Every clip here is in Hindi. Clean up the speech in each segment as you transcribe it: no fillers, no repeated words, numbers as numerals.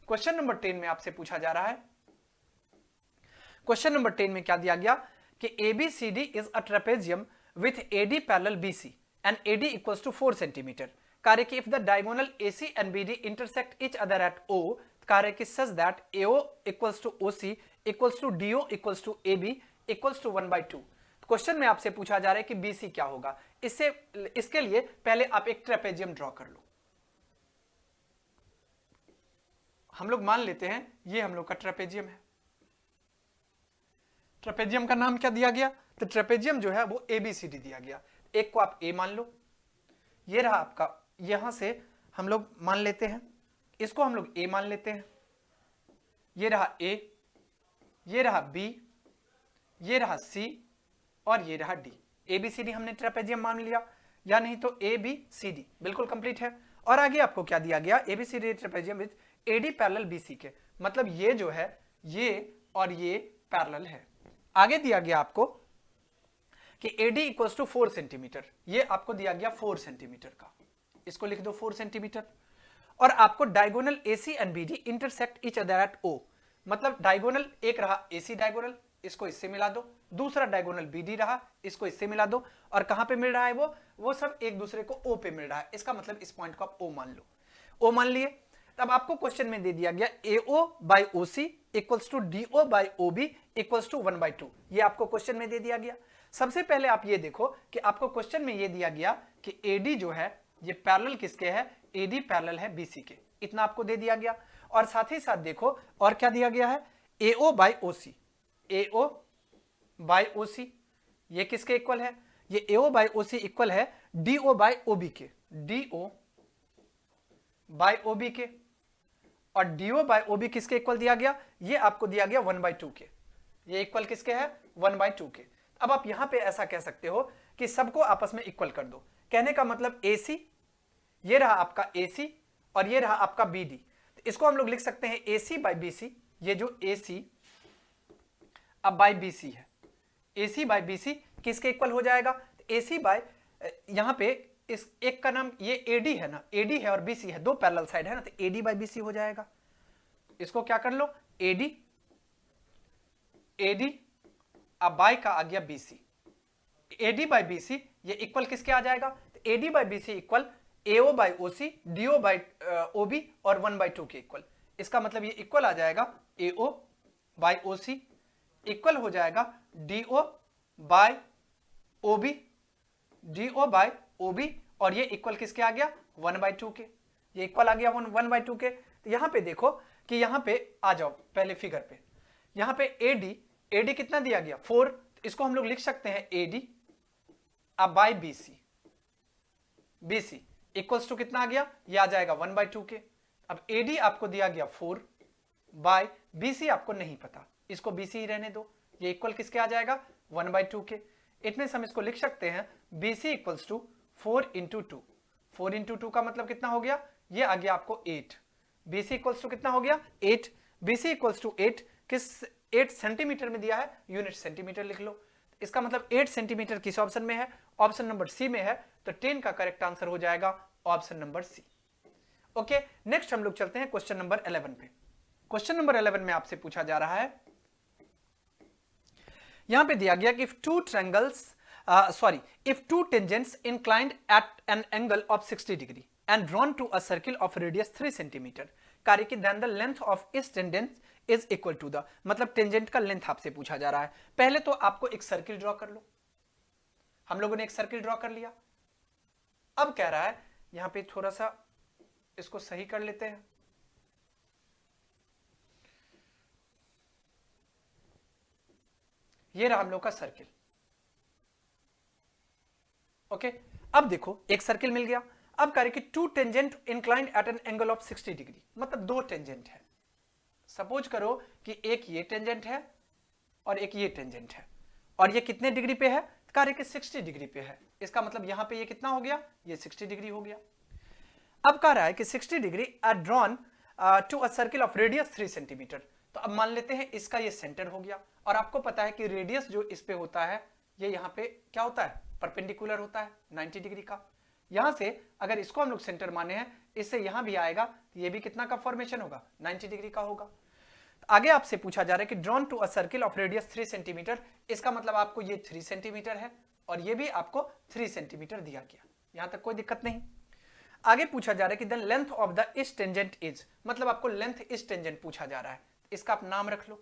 क्वेश्चन नंबर 10 में आपसे पूछा जा रहा है, क्वेश्चन नंबर 10 में क्या दिया गया कि ABCD is a trapezium with AD parallel BC and AD equals to 4 centimetre. कार्य कि if the diagonal AC and BD intersect each other at O, कार्य कि such that AO equals to OC equals to DO equals to AB equals to 1/2। Question में आपसे पूछा जा रहा है कि BC क्या होगा। इसके लिए पहले आप एक ट्रेपेजियम ड्रॉ कर लो। हम लोग मान लेते हैं ये हम लोग का ट्रेपेजियम है। ट्रेपेजियम का नाम क्या दिया गया, तो ट्रेपेजियम जो है वो ABCD दिया गया। एक को आप A मान लो, ये रहा आपका, यहां से हम लोग मान लेते हैं, इसको हम लोग A मान लेते हैं, ये रहा A, ये रहा B, ये रहा C और ये रहा D। ABCD हमने ट्रेपेजियम मान लिया, या नहीं तो ABCD बिल्कुल कंप्लीट है। और आगे आपको क्या दिया गया, ABCD trapezium with AD parallel BC के, मतलब ये जो है ये और ये पैरेलल है। आगे दिया गया आपको कि AD इक्वल्स टू 4 सेंटीमीटर, ये आपको दिया गया 4 सेंटीमीटर का, इसको लिख दो 4 सेंटीमीटर। और आपको diagonal AC and BD intersect each other at O, मतलब डायगोनल एक रहा AC डायगोनल, इसको इससे मिला दो, दूसरा डायगोनल BD रहा, इसको इससे मिला दो, और कहां पे मिल रहा है वो सब एक दूसरे को O पे मिल रहा है। इसका मतलब इस पॉइंट को आप O मान लो। O मान लिए, तब आपको क्वेश्चन में दे दिया गया AO by OC equals to DO by OB equals to 1/2। ये आपको क्वेश्चन में दे दिया गया। सबसे पहले आप ये देखो कि आपको क्वेश्चन में ये दिया गया कि AD जो है ये पैरेलल किसके है, AD पैरेलल है BC के, इतना आपको दे दिया गया। और साथ ही साथ देखो और क्या दिया गया है, AO by OC, AO by OC ये किसके इक्वल है, ये AO बाई OC इक्वल है DO बाई OB के, DO बाई OB के। और DO बाई OB किसके इक्वल दिया गया, ये आपको दिया गया 1/2 के, ये इक्वल किसके है 1/2 के। अब आप यहां पे ऐसा कह सकते हो कि सबको आपस में इक्वल कर दो, कहने का मतलब AC, ये रहा आपका AC और ये रहा आपका BD, तो इसको हम लोग लिख सकते हैं AC बाई BC, ये जो AC अब बाई BC है, AC बाई BC किसके इक्वल हो जाएगा, तो AC बाई, यहां पे इस एक का नाम ये AD है ना, AD है और BC है, दो पैरेलल साइड है ना, तो AD बाई BC हो जाएगा। इसको क्या कर लो AD अब बाई का आ गया BC, AD बाई BC ये इक्वल किसके आ जाएगा, तो AD by BC equal AO by OC DO by OB और 1/2 के इक्वल। इसका मतलब ये इक्वल आ जाएगा AO बाई OC इक्वल हो जाएगा DO बाई OB और ये इक्वल किसके आ गया 1/2 के, ये इक्वल आ गया 1/2 के। तो यहां पे देखो कि यहां पे आ जाओ पहले फिगर पे, यहां पे AD कितना दिया गया 4, तो इसको हम लोग लिख सकते हैं AD अब बाई BC इक्वल्स टू कितना आ गया, ये आ जाएगा 1/2 के। अब AD आपको दिया गया 4 बाई BC आपको नहीं पता, इसको BC ही रहने दो, ये इक्वल किसके आ जाएगा 1/2 के। इतने से हम इसको लिख सकते हैं BC equals to 4 into 2, 4 into 2 का मतलब कितना हो गया, ये आ गया आपको 8, BC इक्वल्स टू कितना हो गया 8, BC इक्वल्स टू 8 किस 8 सेंटीमीटर में दिया है, यूनिट सेंटीमीटर लिख लो। इसका मतलब 8 सेंटीमीटर किस ऑप्शन में है, ऑप्शन नंबर सी में है, तो 10 का करेक्ट आंसर हो जाएगा option number c. Okay, next हम लोग चलते हैं क्वेश्चन नंबर 11 पे। क्वेश्चन नंबर 11 में आपसे पूछा जा रहा है, यहां पे दिया गया कि if two tangents inclined at an angle of 60 degree and drawn to a circle of radius 3 cm, कार्य की then the length of each tangent is equal to the, मतलब टेंजेंट का लेंथ आपसे पूछा जा रहा है। पहले तो आपको एक सर्किल ड्रॉ कर लो, हम लोगों ने एक सर्किल ड्रॉ कर लिया। अब कह रहा है यहां पे थोड़ा सा इसको सही कर लेते हैं, ये रहा हम लोग का सर्किल। ओके, अब देखो एक सर्किल मिल गया। अब कह रहे कि two tangent inclined at an angle of 60 degree, मतलब दो टेंजेंट है। सपोज करो कि एक ये टेंजेंट है और एक ये टेंजेंट है, और ये कितने डिग्री पे है, कह रहे कि 60 डिग्री पे है। इसका मतलब यहां पे ये कितना हो गया, ये 60 डिग्री हो गया। अब कह रहा है कि 60 degree are drawn to a circle of radius 3 centimetre. तो अब मान लेते हैं इसका ये सेंटर हो गया, और आपको पता है कि रेडियस जो इस पे होता है ये यहाँ पे क्या होता है, परपेंडिकुलर होता है 90 डिग्री का। यहां से अगर इसको हम लोग सेंटर माने हैं, इससे यहां भी आएगा तो ये भी कितना का फॉर्मेशन होगा, 90 डिग्री का होगा। आगे आपसे पूछा जा रहा है कि drawn to a circle of radius 3 centimetre, इसका मतलब आपको ये 3 सेंटीमीटर है और ये भी आपको 3 सेंटीमीटर दिया गया, यहां तक कोई दिक्कत नहीं। आगे पूछा जा रहा है कि द लेंथ ऑफ द इस टेंजेंट इज, मतलब आपको लेंथ इस टेंजेंट पूछा जा रहा है, इसका आप नाम रख लो,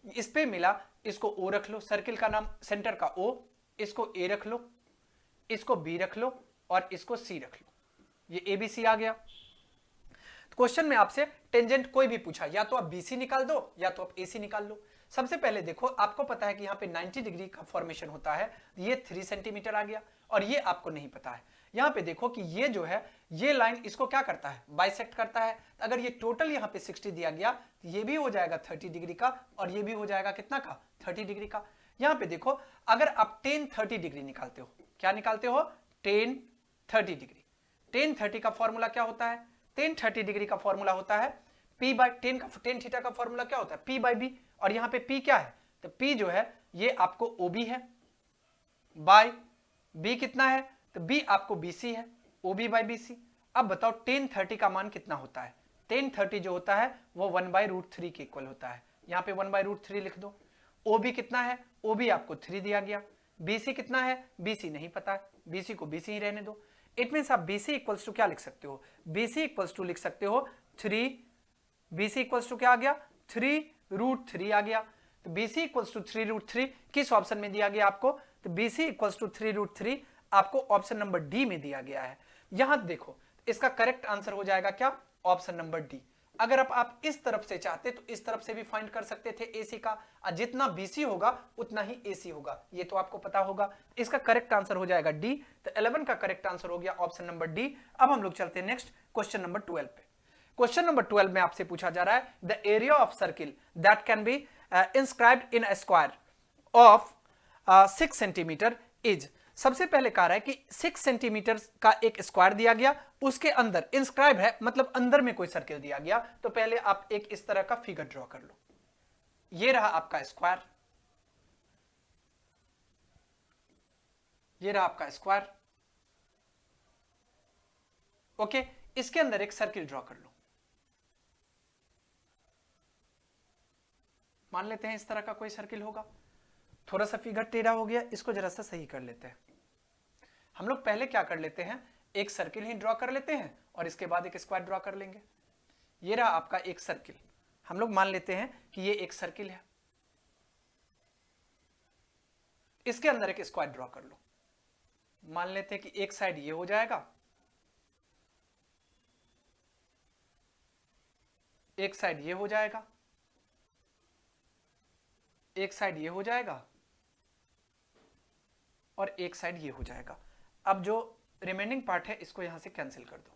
इस पे मिला इसको ओ रख लो, सर्किल का नाम सेंटर का ओ, इसको ए रख लो, इसको बी रख लो और इसको सी रख लो, ये एबीसी आ गया। क्वेश्चन में आपसे टेंजेंट कोई भी पूछा, या तो आप बीसी निकाल दो या तो आप एसी निकाल लो। सबसे पहले देखो, आपको पता है कि यहाँ पे 90 डिग्री का फॉर्मेशन होता है, ये 3 सेंटीमीटर आ गया और ये आपको नहीं पता है। यहाँ पे देखो कि ये जो है ये लाइन इसको क्या करता है, बाइसेक्ट करता है। अगर ये टोटल यहाँ पे 60 दिया गया तो ये भी हो जाएगा 30 डिग्री का और ये भी हो जाएगा कितना का, 30 डिग्री का। यहाँ पे देखो अगर आप टेन 30 डिग्री निकालते हो, क्या निकालते हो, टेन 30 डिग्री। टेन 30 का फॉर्मूला क्या होता है, टेन 30 डिग्री का फॉर्मूला होता है P बाई टेन थीटा का फॉर्मूला क्या होता है, P बाई बी, और यहाँ पे P क्या है, तो P जो है ये आपको OB है, बाय B कितना है, तो B आपको BC है, OB बाई BC। अब बताओ टेन 30 का मान कितना होता है, टेन 30 जो होता है वो 1/√3 के इक्वल होता है, यहाँ पे 1/√3 लिख दो। OB कितना है, OB आपको 3 दिया गया, BC कितना है, BC नहीं पता है, BC को BC ही रहने दो। इट मीन्स आप BC इक्वल्स टू क्या लिख सकते हो, BC इक्वल्स टू लिख सकते हो 3, BC इक्वल्स टू क्या आ गया, 3√3 आ गया। तो BC इक्वल्स टू 3√3 किस ऑप्शन में दिया गया आपको, तो BC इक्वल्स टू 3√3 आपको ऑप्शन नंबर डी में दिया गया है। यहां देखो इसका करेक्ट आंसर हो जाएगा क्या, ऑप्शन नंबर डी। अगर आप इस तरफ से चाहते तो इस तरफ से भी फाइंड कर सकते थे एसी का, और जितना बीसी होगा उतना ही एसी होगा, ये तो आपको पता होगा। इसका करेक्ट आंसर हो जाएगा डी, तो 11 का करेक्ट आंसर हो गया ऑप्शन नंबर डी। अब हम लोग चलते हैं नेक्स्ट क्वेश्चन नंबर 12 पे। क्वेश्चन नंबर 12 में आपसे पूछा जा रहा है the area of circle that can be inscribed in a square of 6 centimetre is. सबसे पहले कह रहा है कि 6 सेंटीमीटर का एक स्क्वायर दिया गया, उसके अंदर इंस्क्राइब है मतलब अंदर में कोई सर्किल दिया गया। तो पहले आप एक इस तरह का फिगर ड्रॉ कर लो, ये रहा आपका स्क्वायर, ये रहा आपका स्क्वायर, ओके। इसके अंदर एक सर्किल ड्रॉ कर लो, मान लेते हैं इस तरह का कोई सर्किल होगा। थोड़ा सा फिगर टेढ़ा हो गया, इसको जरा सा सही कर लेते हैं। हम लोग पहले क्या कर लेते हैं, एक सर्किल ही ड्रॉ कर लेते हैं और इसके बाद एक स्क्वायर ड्रॉ कर लेंगे। ये रहा आपका एक सर्किल, हम लोग मान लेते हैं कि ये एक सर्किल है, इसके अंदर एक स्क्वायर ड्रॉ कर लो। मान लेते हैं कि एक साइड ये हो जाएगा, एक साइड ये हो जाएगा, एक साइड ये हो जाएगा और एक साइड ये हो जाएगा। अब जो रिमेनिंग पार्ट है इसको यहां से कैंसिल कर दो,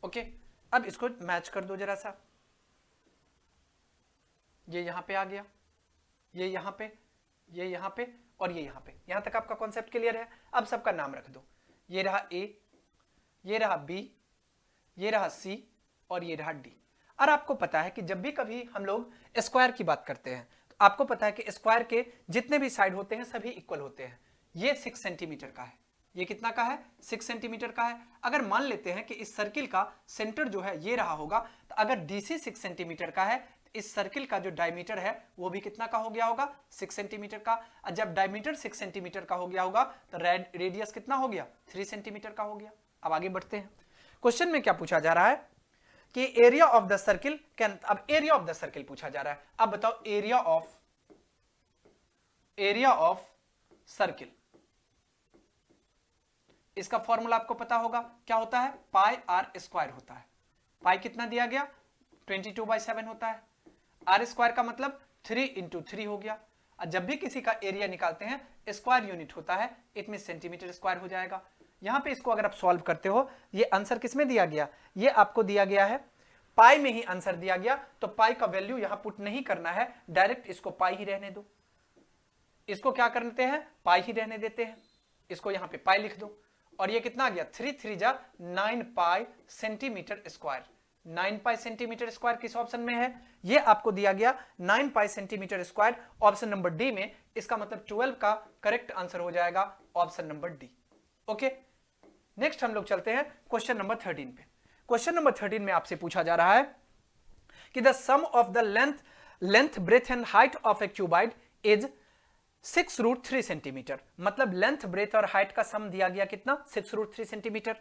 ओके। अब इसको मैच कर दो जरा सा, ये यहां पे आ गया, ये यहां पे, ये यहां पे और ये यहां पे। यहां तक आपका कॉन्सेप्ट क्लियर है। अब सबका नाम रख दो, ये रहा ए, ये रहा बी, ये रहा सी और ये रहा डी। और आपको पता है कि जब भी कभी हम लोग स्क्वायर की बात करते हैं तो आपको पता है कि स्क्वायर के जितने भी साइड होते हैं सभी इक्वल होते हैं। ये 6 सेंटीमीटर का है, ये कितना का है, 6 सेंटीमीटर का है। अगर मान लेते हैं कि इस सर्किल का सेंटर जो है ये रहा होगा, तो अगर डीसी 6 सेंटीमीटर का है तो इस सर्किल का जो डायमीटर है वो भी कितना का हो गया होगा, 6 सेंटीमीटर का। और जब डायमीटर 6 सेंटीमीटर का हो गया होगा तो रेडियस कितना हो गया, 3 सेंटीमीटर का हो गया। अब आगे बढ़ते हैं, क्वेश्चन में क्या पूछा जा रहा है कि area of the circle can, अब एरिया ऑफ द सर्किल पूछा जा रहा है। अब बताओ एरिया ऑफ सर्किल, इसका फॉर्मूला आपको पता होगा क्या होता है, पाई आर स्क्वायर होता है। पाई कितना दिया गया, 22/7 होता है। आर स्क्वायर का मतलब 3 × 3 हो गया। और जब भी किसी का एरिया निकालते हैं स्क्वायर यूनिट होता है, इट मीन सेंटीमीटर स्क्वायर हो जाएगा। यहां पे इसको अगर आप सॉल्व करते हो, ये आंसर किसमें दिया गया, ये आपको दिया गया है पाई में ही आंसर दिया गया। तो पाई का वैल्यू यहां पुट नहीं करना है, डायरेक्ट इसको पाई ही रहने दो। इसको क्या करते हैं, पाई ही रहने देते हैं, इसको यहां पे पाई लिख दो। और ये कितना आ गया, 3 3 जा 9 पाई सेंटीमीटर स्क्वायर। 9 पाई सेंटीमीटर स्क्वायर किस ऑप्शन में है, ये आपको दिया गया 9 पाई centimetre square option number D में। इसका मतलब 12 का करेक्ट आंसर हो जाएगा option number D. Okay, next हम लोग चलते हैं क्वेश्चन नंबर 13 पे। क्वेश्चन नंबर 13 में आपसे पूछा जा रहा है कि the sum of the length breadth and height of a cuboid is 6√3 centimetre. मतलब लेंथ ब्रेथ और हाइट का सम दिया गया कितना, 6√3 सेंटीमीटर।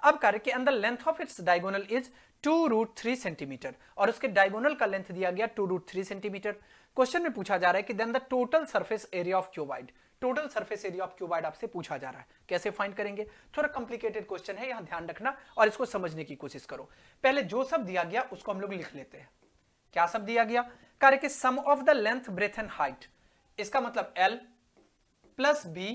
अब कार्य के अंदर length of its diagonal is 2√3 centimetre और उसके डायगोनल का लेंथ दिया गया 2√3 सेंटीमीटर। क्वेश्चन में पूछा जा रहा है कि then the total surface area of cuboid, total surface area of cuboid आपसे पूछा जा रहा है। कैसे फाइंड करेंगे, थोड़ा कॉम्प्लिकेटेड क्वेश्चन है, यहां ध्यान रखना और इसको समझने की कोशिश करो। पहले जो सब दिया गया उसको हम लोग लिख लेते हैं। क्या सब दिया गया, कार्य के sum of the length breadth and height, इसका मतलब L प्लस B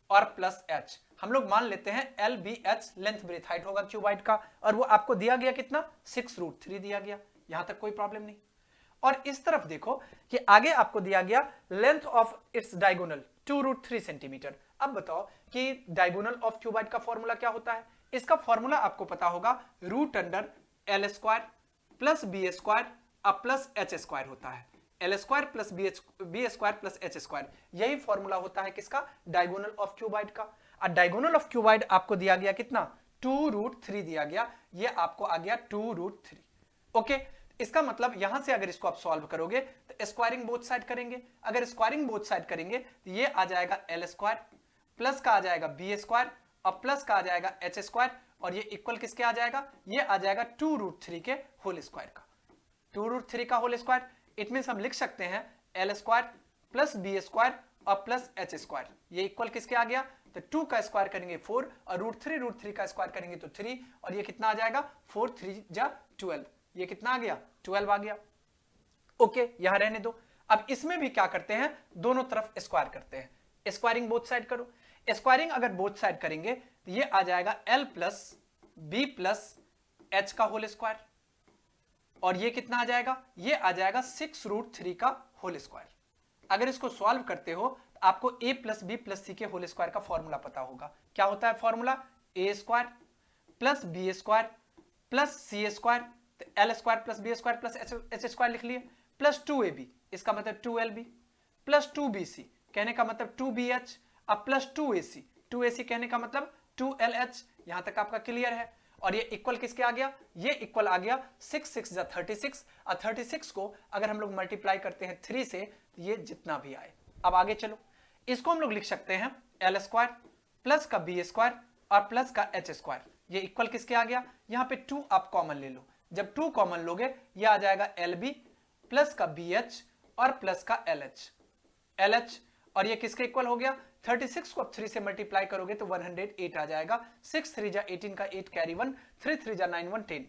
और प्लस H। हम लोग मान लेते हैं LBH लेंथ ब्रेथ हाइट होगा क्यूबाइड का, और वो आपको दिया गया कितना, 6√3 दिया गया। यहां तक कोई प्रॉब्लम नहीं। और इस तरफ देखो कि आगे आपको दिया गया length of its diagonal 2√3 centimetre. अब बताओ कि डायगोनल ऑफ क्यूबाइड का फॉर्मूला क्या होता है। इसका फॉर्मूला आपको पता होगा, √L² प्लस B² अब प्लस H² होता है। L² plus B² plus H², यही फॉर्मूला होता है किसका, डायगोनल ऑफ क्यूबाइड का। और डायगोनल ऑफ क्यूबाइड आपको दिया गया कितना, 2√3 दिया गया, ये आपको आ गया 2√3। ओके, इसका मतलब यहां से अगर इसको आप सॉल्व करोगे तो स्क्वायरिंग बोथ साइड करेंगे। अगर स्क्वायरिंग बोथ साइड करेंगे तो ये आ जाएगा L² प्लस का आ जाएगा B² और प्लस का आ जाएगा H² और ये इक्वल किसके आ जाएगा, ये आ जाएगा 2√3 के होल स्क्वायर का। 2√3 का होल स्क्वायर, इट मींस हम लिख सकते हैं L² प्लस B² और प्लस H²। ये इक्वल किसके आ गया, तो 2 का स्क्वायर करेंगे 4 और √3 का स्क्वायर करेंगे तो 3 और ये कितना आ जाएगा, 4 3 जा 12। ये कितना आ गया, 12 आ गया। ओके, यहां रहने दो। अब इसमें भी क्या करते हैं, दोनों तरफ स्क्वायर करते हैं। स्क्वायरिंग बोथ साइड करो। स्क्वायरिंग अगर बोथ साइड करेंगे तो ये आ जाएगा L plus B plus H का होल स्क्वायर और ये कितना आ जाएगा, ये आ जाएगा 6√3 का होल स्क्वायर। अगर इसको सॉल्व करते हो तो आपको A plus B plus C के होल स्क्वायर का फॉर्मूला पता होगा। क्या होता है formula, A² plus B² plus C², तो L² plus B² plus H² लिख लिए, प्लस 2AB इसका मतलब 2LB प्लस 2BC कहने का मतलब 2BH अब प्लस 2AC, 2AC कहने का मतलब 2LH। यहां तक आपका क्लियर है। और ये इक्वल किसके आ गया, ये इक्वल आ गया 6 6 जा 36 और 36 को अगर हम लोग मल्टीप्लाई करते हैं 3 से तो ये जितना भी आए। अब आगे चलो, इसको हम लोग लिख सकते हैं L² प्लस का B² और प्लस का H²। ये इक्वल किसके आ गया, यहां पे 2 आप कॉमन ले लो। जब 2 कॉमन लोगे ये आ जाएगा LB प्लस का BH और प्लस का LH और ये किसके इक्वल हो गया, 36 को आप 3 से मल्टीप्लाई करोगे तो 108 आ जाएगा। 6 3 जा 18 का 8 कैरी 1, 3 3 जा 9 1 10।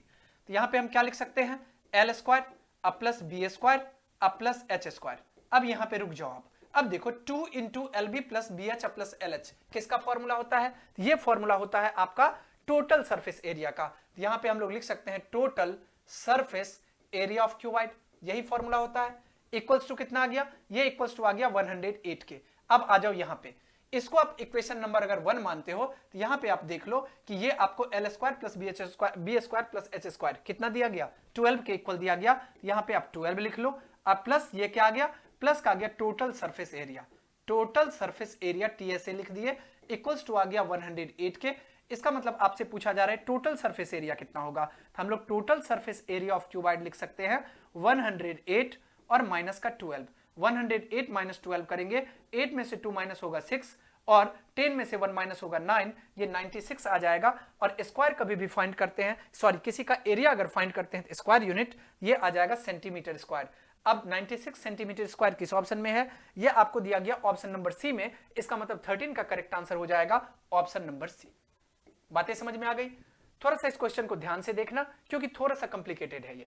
तो यहां पे हम क्या लिख सकते हैं, L² अब प्लस B² अब प्लस H²। अब यहां पे रुक जाओ आप। अब देखो 2 into LB plus BH plus LH किसका फॉर्मूला होता है, ये फॉर्मूला होता है आपका टोटल सरफेस एरिया का। यहां पे हम लोग लिख सकते हैं total surface area of cuboid, यही फॉर्मूला होता है। इक्वल्स टू कितना आ गया, ये इक्वल्स टू आ गया 108 के। अब आ जाओ यहां पे, इसको आप इक्वेशन नंबर अगर 1 मानते हो तो यहां पे आप देख लो कि ये आपको L² plus B² plus H² कितना दिया गया, 12 के इक्वल दिया गया। यहां पे आप 12 लिख लो। अब प्लस ये क्या आ गया, प्लस का आ गया total surface area, total surface area TSA लिख दिए, इक्वल्स टू आ गया 108 के। इसका मतलब आपसे पूछा जा रहा है टोटल सरफेस एरिया कितना होगा, तो हम लोग total surface area of cuboid लिख सकते हैं 108 और माइनस का 12। 108 माइनस 12 करेंगे, 8 में से 2 माइनस होगा 6 और 10 में से 1 माइनस होगा 9, ये 96 आ जाएगा। और स्क्वायर कभी भी फाइंड करते हैं, सॉरी किसी का एरिया अगर फाइंड करते हैं स्क्वायर यूनिट, ये आ जाएगा सेंटीमीटर स्क्वायर। अब 96 सेंटीमीटर स्क्वायर किस ऑप्शन में है, ये आपको दिया गया ऑप्शन नंबर सी में। इसका मतलब 13 का करेक्ट आंसर हो जाएगा ऑप्शन नंबर सी। बातें समझ में आ गई। थोड़ा सा इस क्वेश्चन को ध्यान से देखना क्योंकि थोड़ा सा कॉम्प्लिकेटेड है ये।